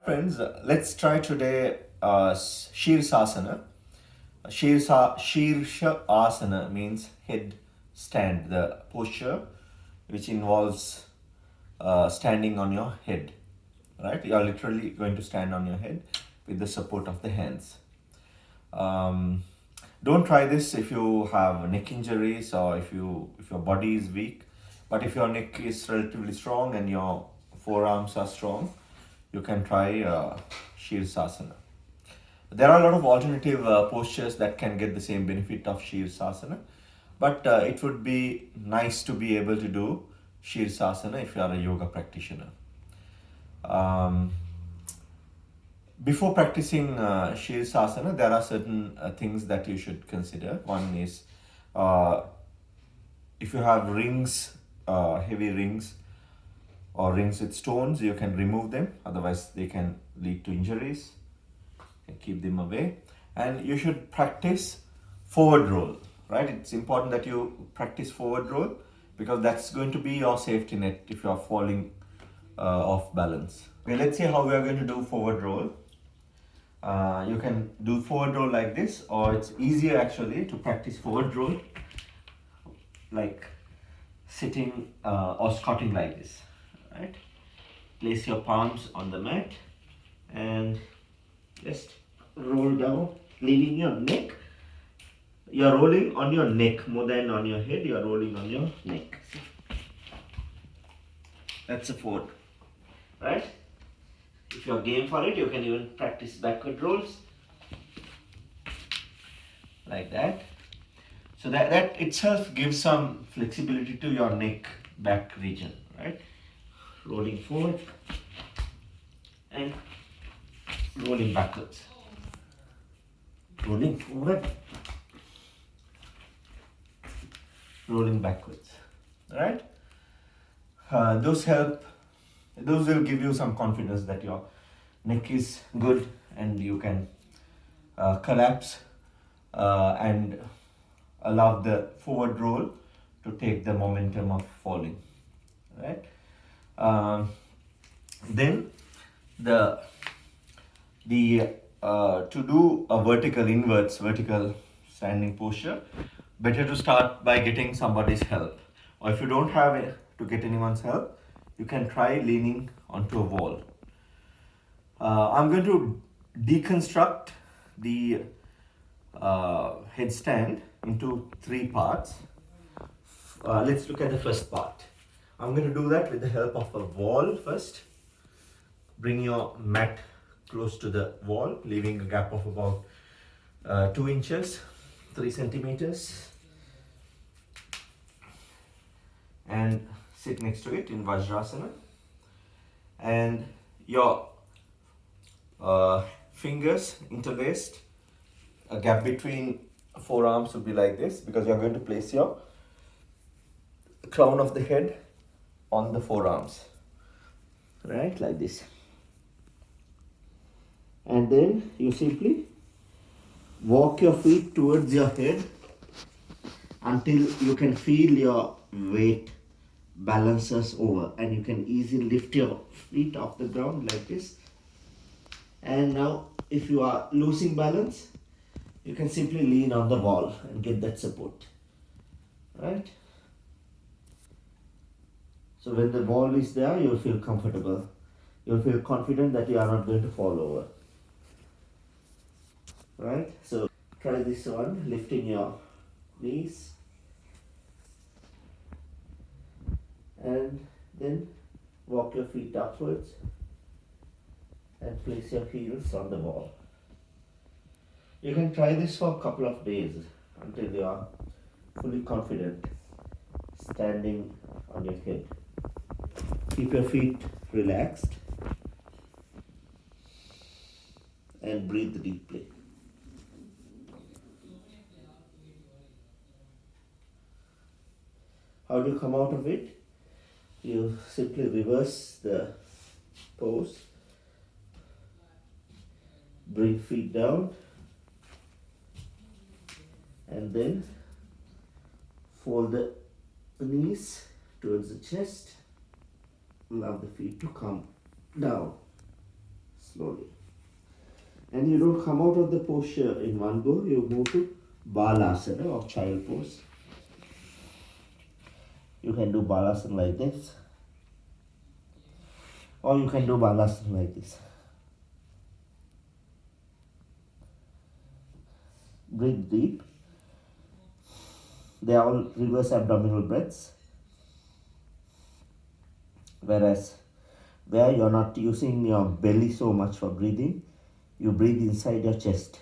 Friends, let's try today Sirsasana. Sirsasana means head stand, the posture which involves standing on your head. Right? You are literally going to stand on your head with the support of the hands. Um, don't try this if you have neck injuries or if your body is weak. But if your neck is relatively strong and your forearms are strong, you can try Sirsasana. There are a lot of alternative postures that can get the same benefit of Sirsasana, but it would be nice to be able to do Sirsasana if you are a yoga practitioner. Um, Before practicing Sirsasana, there are certain things that you should consider. One is uh, if you have rings, heavy rings, or rings with stones, you can remove them, otherwise, they can lead to injuries. Keep them away. And you should practice forward roll, right? It's important that you practice forward roll because that's going to be your safety net if you are falling off balance. Okay, let's see how we are going to do forward roll. You can do forward roll like this, or it's easier actually to practice forward roll like sitting or squatting like this, right? Place your palms on the mat and just roll down, leaving your neck. You are rolling on your neck more than on your head. You are rolling on your neck. That's a forward, right? If you are game for it, you can even practice backward rolls like that. So that itself gives some flexibility to your neck back region, right? Rolling forward and rolling backwards. Rolling forward, rolling backwards, right? Those will give you some confidence that your neck is good and you can collapse and allow the forward roll to take the momentum of falling, right? Then the to do a vertical standing posture, better to start by getting somebody's help, or if you don't have it, to get anyone's help, you can try leaning onto a wall. I'm going to deconstruct the headstand into three parts. Let's look at the first part. I'm going to do that with the help of a wall first. Bring your mat close to the wall, leaving a gap of about 2 inches, 3 centimeters, and sit next to it in Vajrasana. And your fingers interlaced, a gap between forearms would be like this because you're going to place your crown of the head on the forearms, right, like this. And then you simply walk your feet towards your head until you can feel your weight balances over, and you can easily lift your feet off the ground like this. And now if you are losing balance, you can simply lean on the wall and get that support, right? So when the wall is there, you'll feel comfortable. You'll feel confident that you are not going to fall over, right? So try this one, lifting your knees and then walk your feet upwards and place your heels on the wall. You can try this for a couple of days until you are fully confident standing on your head. Keep your feet relaxed and breathe deeply. How do you come out of it? You simply reverse the pose, bring feet down, and then fold the knees towards the chest. Allow the feet to come down slowly. And you don't come out of the posture in one go, you move to Balasana or child pose. You can do Balasana like this, or you can do Balasana like this. Breathe deep. They are all reverse abdominal breaths. Whereas where you're not using your belly so much for breathing, you breathe inside your chest.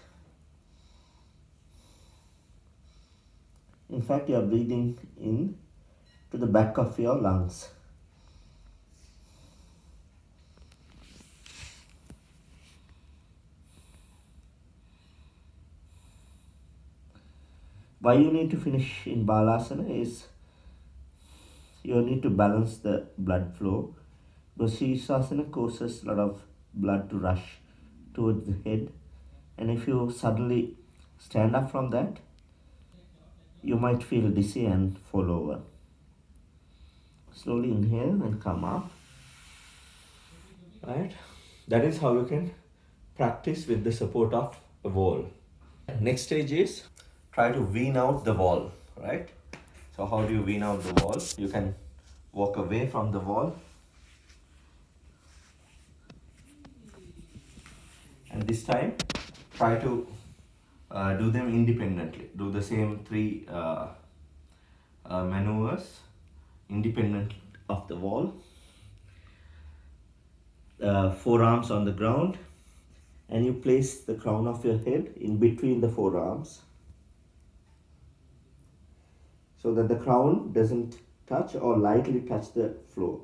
In fact, you are breathing in to the back of your lungs. Why you need to finish in Balasana is you need to balance the blood flow, because Sirsasana causes a lot of blood to rush towards the head, and if you suddenly stand up from that, you might feel dizzy and fall over. Slowly inhale and come up. Right? That is how you can practice with the support of a wall. Next stage is try to wean out the wall. Right? So how do you wean out the wall? You can walk away from the wall, and this time try to do them independently. Do the same three maneuvers independent of the wall. Forearms on the ground, and you place the crown of your head in between the forearms so that the crown doesn't touch or lightly touch the floor,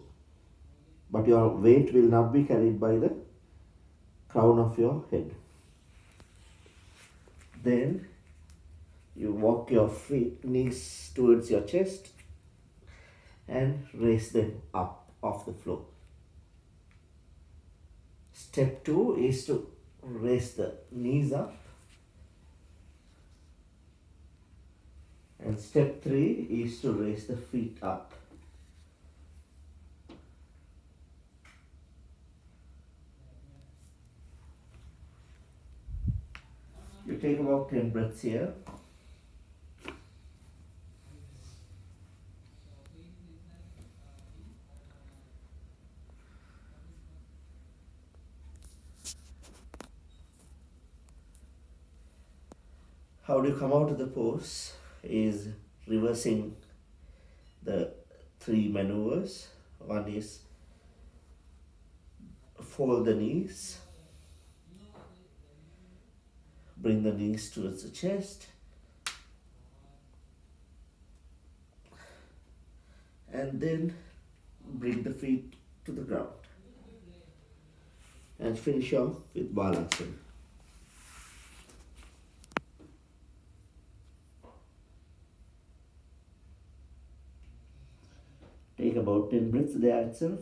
but your weight will not be carried by the crown of your head. Then you walk your feet, knees towards your chest and raise them up off the floor. Step 2 is to raise the knees up, and step 3 is to raise the feet up. You take about 10 breaths here. How do you come out of the pose is reversing the 3 maneuvers. One is fold the knees, bring the knees towards the chest, and then bring the feet to the ground, and finish off with Balasana. Take about 10 breaths there itself,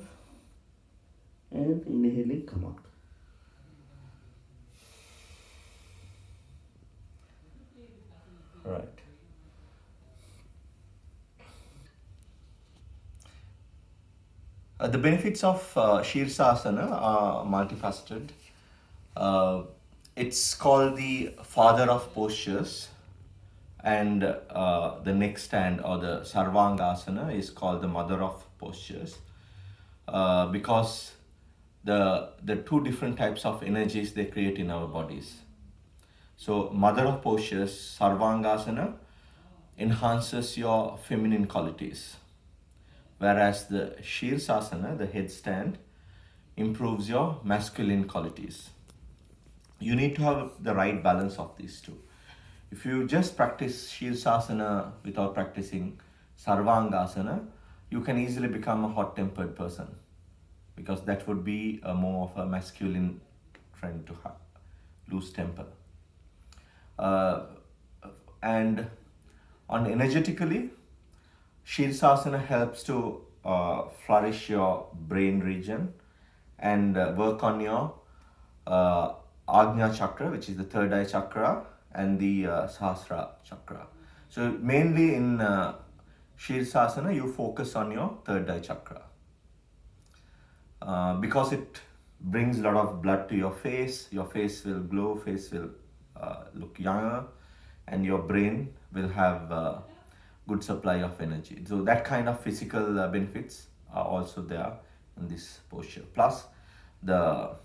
and inhaling, come out. Right. The benefits of Sirsasana are multifaceted. It's called the father of postures, and the neck stand or the Sarvangasana is called the mother of postures, because the two different types of energies they create in our bodies. So mother of postures, Sarvangasana, enhances your feminine qualities, whereas the Sirsasana, the headstand, improves your masculine qualities. You need to have the right balance of these two. If you just practice Sirsasana without practicing Sarvangasana, you can easily become a hot-tempered person, because that would be a more of a masculine trend to have, lose temper. And on energetically, Sirsasana helps to flourish your brain region and work on your Ajna chakra, which is the third eye chakra, and the Sahasrara chakra. So mainly in Sirsasana, you focus on your third eye chakra, because it brings a lot of blood to your face. Your face will glow, face will look younger, and your brain will have good supply of energy. So that kind of physical benefits are also there in this posture. Plus, the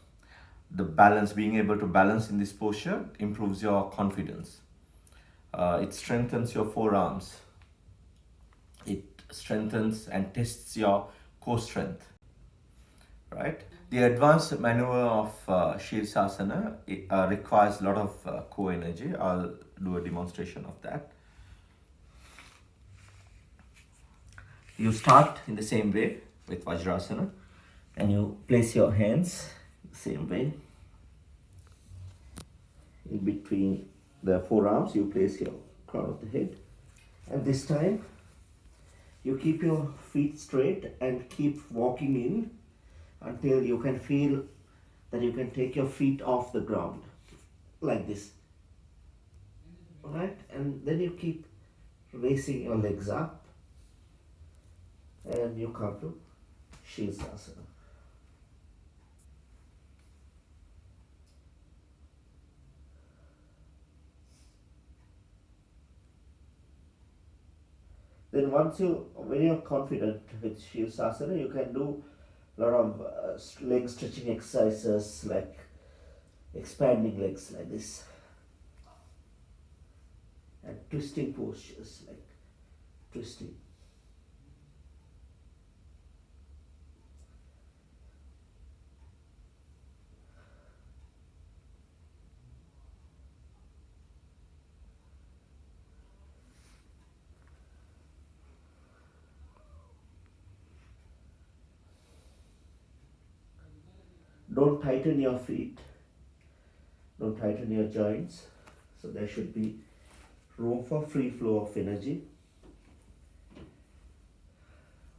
balance, being able to balance in this posture improves your confidence. It strengthens your forearms. It strengthens and tests your core strength, right? The advanced maneuver of Sirsasana requires a lot of core energy. I'll do a demonstration of that. You start in the same way with Vajrasana, and you place your hands the same way. In between the forearms, you place your crown of the head. And this time, you keep your feet straight and keep walking in until you can feel that you can take your feet off the ground, like this. Alright? And then you keep raising your legs up and you come to Sirsasana. Then when you're confident with Sirsasana, you can do a lot of leg stretching exercises like expanding legs like this, and twisting postures like twisting. Don't tighten your feet, don't tighten your joints, so there should be room for free flow of energy.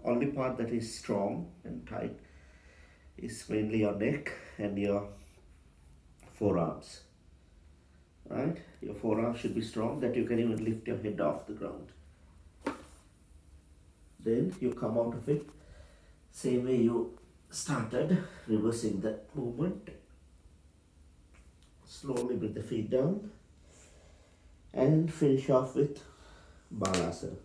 Only part that is strong and tight is mainly your neck and your forearms. Right? Your forearms should be strong that you can even lift your head off the ground. Then you come out of it same way you started, reversing the movement. Slowly bring the feet down and finish off with Balasana.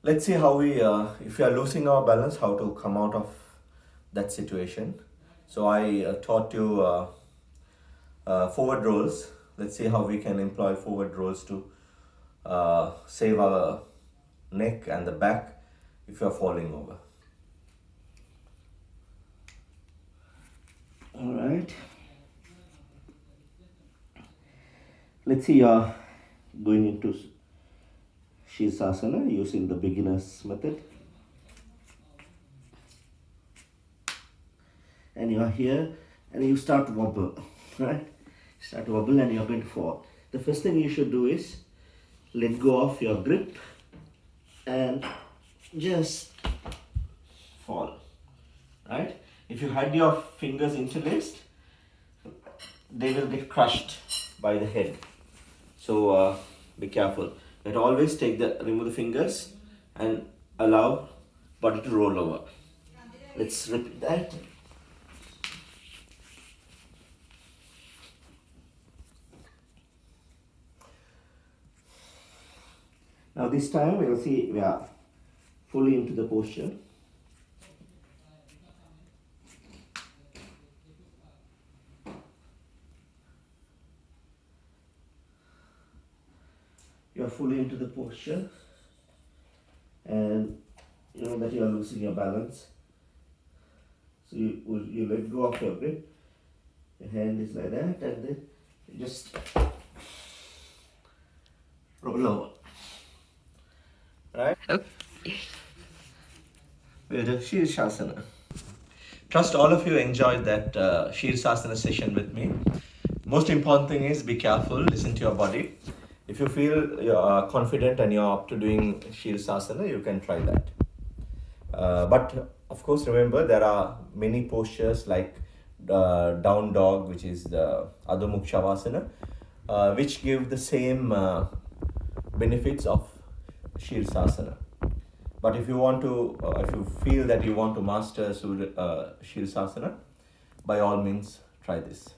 Let's see how if we are losing our balance, how to come out of that situation. So I taught you forward rolls. Let's see how we can employ forward rolls to save our neck and the back if you are falling over. All right. Let's see you're going into Sirsasana using the beginner's method. And you are here and you start to wobble, right? Start to wobble and you're going to fall. The first thing you should do is let go of your grip and just fall, right? If you had your fingers interlaced, they will get crushed by the head. So be careful. But always remove the fingers and allow body to roll over. Let's repeat that. Now this time we will see we are fully into the posture. You are fully into the posture and you know that you are losing your balance. So you let go of your grip. Your hand is like that and then you just roll over. Right? Okay. With the Sirsasana. Trust all of you enjoyed that Sirsasana session with me. Most important thing is be careful, listen to your body. If you feel you're confident and you're up to doing Sirsasana, you can try that. But of course, remember there are many postures like down dog, which is the Adho Mukha Shavasana, which give the same benefits of Sirsasana. But if you want to, if you feel that you want to master Sirsasana, by all means try this.